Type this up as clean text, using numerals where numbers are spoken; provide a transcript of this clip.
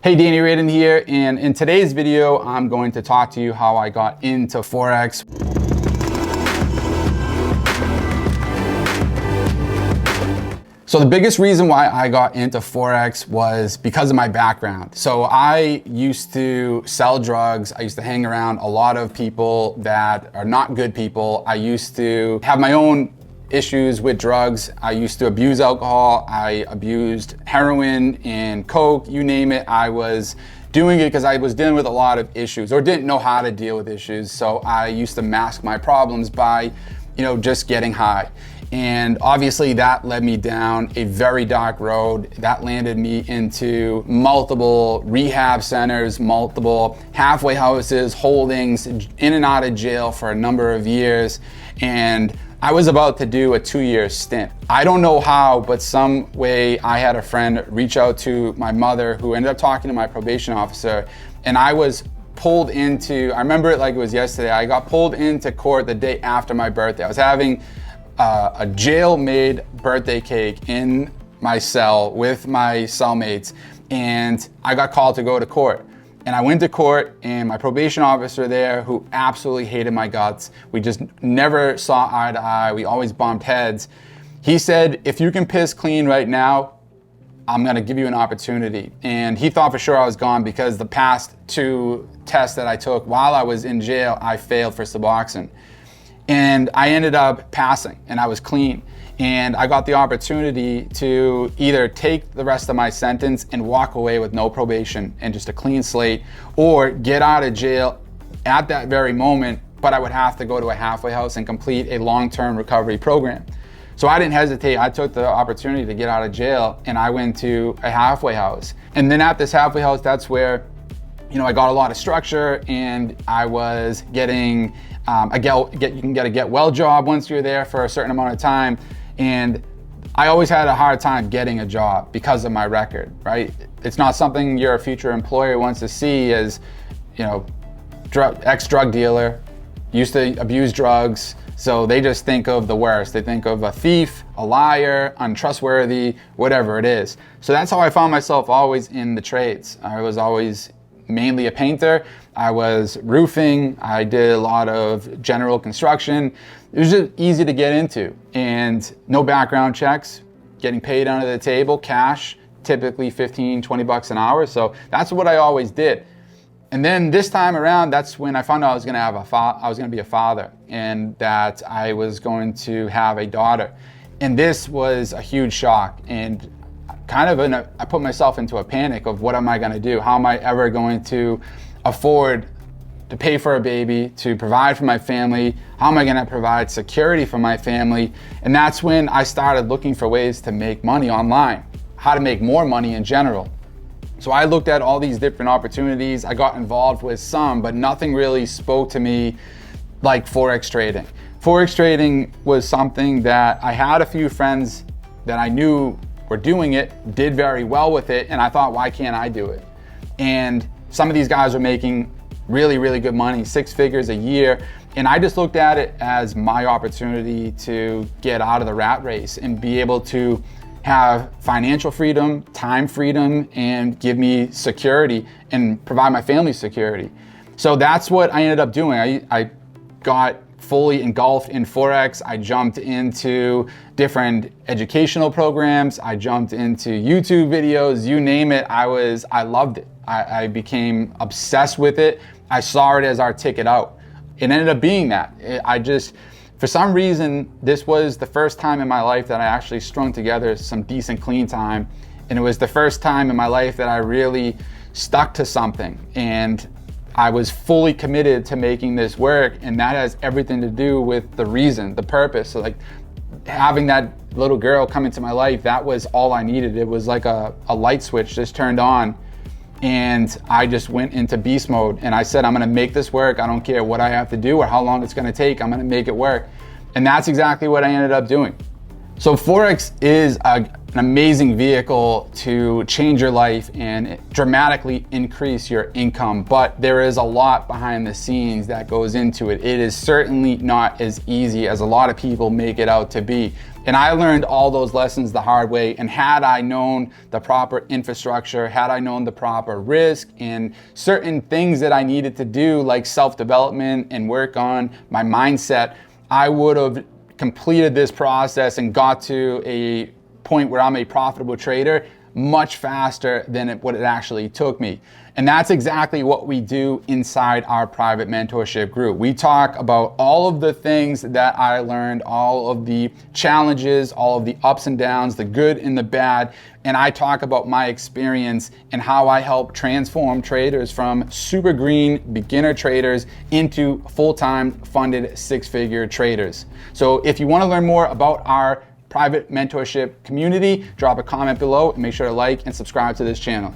Hey, Danny Radin here, and in today's video, I'm going to talk to you how I got into Forex. So the biggest reason why I got into Forex was because of my background. So I used to sell drugs. I used to hang around a lot of people that are not good people. I used to have my own issues with drugs. I used to abuse alcohol. I abused heroin and coke, you name it. I was doing it because I was dealing with a lot of issues or didn't know how to deal with issues. So I used to mask my problems by, just getting high. And obviously that led me down a very dark road. That landed me into multiple rehab centers, multiple halfway houses, holdings, in and out of jail for a number of years. And I was about to do a 2-year stint. I don't know how, but some way I had a friend reach out to my mother who ended up talking to my probation officer, and I was pulled into, I remember it like it was yesterday, I got pulled into court the day after my birthday. I was having a jail-made birthday cake in my cell with my cellmates, and I got called to go to court. And I went to court, and my probation officer there, who absolutely hated my guts, we just never saw eye to eye, we always bumped heads, he said, if you can piss clean right now, I'm gonna give you an opportunity. And he thought for sure I was gone because the past 2 tests that I took while I was in jail, I failed for Suboxone. And I ended up passing, and I was clean. And I got the opportunity to either take the rest of my sentence and walk away with no probation and just a clean slate, or get out of jail at that very moment, but I would have to go to a halfway house and complete a long-term recovery program. So I didn't hesitate. I took the opportunity to get out of jail, and I went to a halfway house. And then at this halfway house, that's where I got a lot of structure, and I was getting you can get a get well job once you're there for a certain amount of time. And I always had a hard time getting a job because of my record, right? It's not something your future employer wants to see as, ex-drug dealer, used to abuse drugs. So they just think of the worst. They think of a thief, a liar, untrustworthy, whatever it is. So that's how I found myself always in the trades. I was always mainly a painter. I was roofing. I did a lot of general construction. It was just easy to get into, and no background checks, getting paid under the table, cash, typically 15, 20 bucks an hour. So that's what I always did. And then this time around, that's when I found out I was going to be a father, and that I was going to have a daughter. And this was a huge shock, and I put myself into a panic of what am I going to do? How am I ever going to afford to pay for a baby, to provide for my family? How am I going to provide security for my family? And that's when I started looking for ways to make money online, how to make more money in general. So I looked at all these different opportunities. I got involved with some, but nothing really spoke to me like Forex trading. Forex trading was something that I had a few friends that I knew were doing it, did very well with it, and I thought, why can't I do it? And some of these guys were making really, really good money, 6 figures a year, and I just looked at it as my opportunity to get out of the rat race and be able to have financial freedom, time freedom, and give me security and provide my family security. So that's what I ended up doing. I got fully engulfed in Forex. I jumped into different educational programs. I jumped into YouTube videos, you name it. I loved it. I became obsessed with it. I saw it as our ticket out. It ended up being that. For some reason, this was the first time in my life that I actually strung together some decent clean time. And it was the first time in my life that I really stuck to something. And I was fully committed to making this work, and that has everything to do with the reason, the purpose. So like having that little girl come into my life, that was all I needed. It was like a light switch just turned on, and I just went into beast mode, and I said, I'm gonna make this work. I don't care what I have to do or how long it's gonna take, I'm gonna make it work. And that's exactly what I ended up doing. So Forex is a an amazing vehicle to change your life and dramatically increase your income, but there is a lot behind the scenes that goes into it. It is certainly not as easy as a lot of people make it out to be. And I learned all those lessons the hard way. And had I known the proper infrastructure, had I known the proper risk and certain things that I needed to do, like self-development and work on my mindset, I would have completed this process and got to a point where I'm a profitable trader much faster than what it actually took me. And that's exactly what we do inside our private mentorship group. We talk about all of the things that I learned, all of the challenges, all of the ups and downs, the good and the bad. And I talk about my experience and how I help transform traders from super green beginner traders into full-time funded six-figure traders. So if you want to learn more about our private mentorship community, drop a comment below and make sure to like and subscribe to this channel.